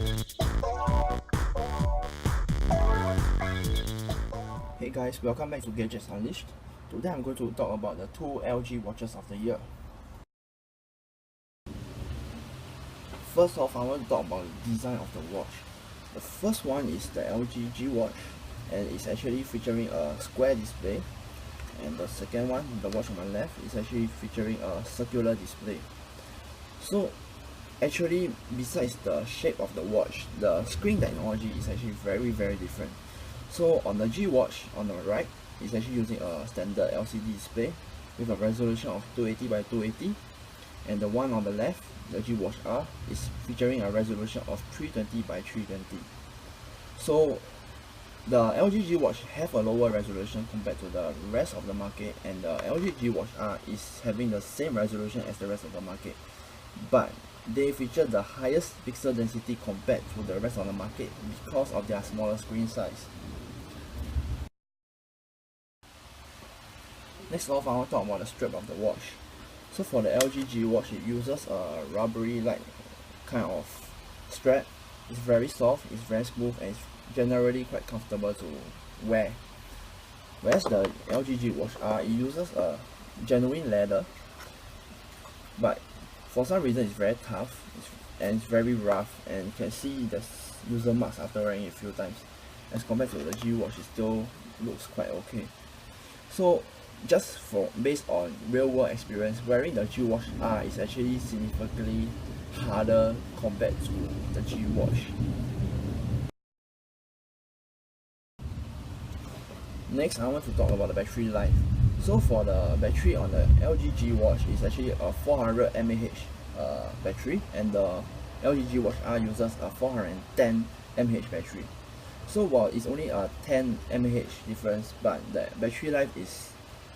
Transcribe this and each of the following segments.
Hey guys, welcome back to Gadgets Unleashed. Today I'm going to talk about the two LG watches of the year. First off, I want to talk about the design of the watch. The first one is the LG G Watch, and it's actually featuring a square display. And the second one, the watch on my left, is actually featuring a circular display. So actually, besides the shape of the watch, the screen technology is actually very different. So on the G Watch on the right, it's actually using a standard LCD display with a resolution of 280 by 280, and the one on the left, the G Watch R, is featuring a resolution of 320 by 320. So the LG G Watch have a lower resolution compared to the rest of the market, and the LG G Watch R is having the same resolution as the rest of the market, but they feature the highest pixel density compared to the rest of the market because of their smaller screen size. Next off, I want to talk about the strap of the watch. So for the LG G Watch, it uses a rubbery like kind of strap. It's very soft, it's very smooth, and it's generally quite comfortable to wear. Whereas the LG G Watch R, it uses a genuine leather, but for some reason it's very tough and it's very rough, and you can see the user marks after wearing it a few times. As compared to the G Watch, it still looks quite okay. So just based on real world experience, wearing the G Watch R is actually significantly harder compared to the G Watch. Next, I want to talk about the battery life. So for the battery on the LG G Watch, is actually a 400 mAh battery, and the LG G Watch R uses a 410 mAh battery. So while it's only a 10 mAh difference, but the battery life is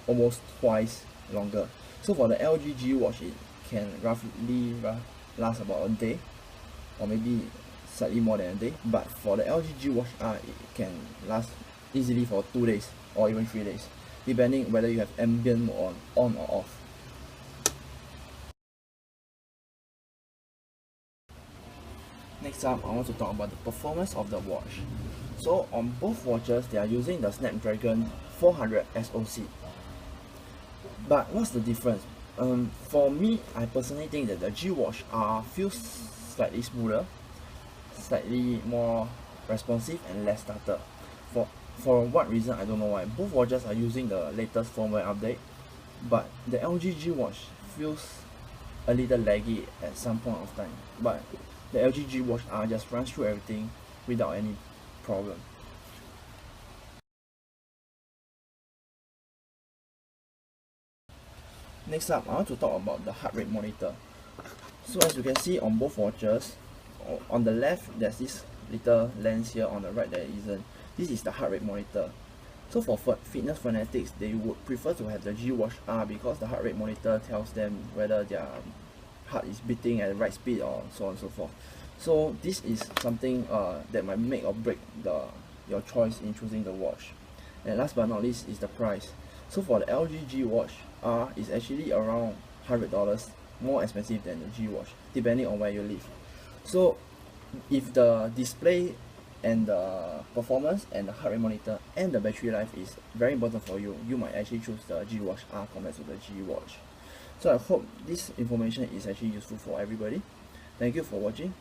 almost twice longer. So for the LG G Watch, it can roughly last about a day, or maybe slightly more than a day, but for the LG G Watch R, it can last easily for 2 days or even 3 days, depending whether you have ambient mode on or off. Next up, I want to talk about the performance of the watch. So on both watches, they are using the Snapdragon 400 SoC. But what's the difference? For me, I personally think that the G Watch R feels slightly smoother, slightly more responsive, and less stutter. For what reason, I don't know why. Both watches are using the latest firmware update, but the LG G Watch feels a little laggy at some point of time. But the LG G Watch R just runs through everything without any problem. Next up, I want to talk about the heart rate monitor. So as you can see on both watches, on the left there's this little lens here, on the right there isn't. This is the heart rate monitor. So for fitness fanatics, they would prefer to have the G Watch R because the heart rate monitor tells them whether their heart is beating at the right speed or so on and so forth. So this is something that might make or break your choice in choosing the watch. And last but not least is the price. So for the LG G Watch R, is actually around $100 more expensive than the G Watch, depending on where you live. So if the display and the performance and the heart rate monitor and the battery life is very important for you, you might actually choose the G Watch R compared to the G Watch. So I hope this information is actually useful for everybody. Thank you for watching.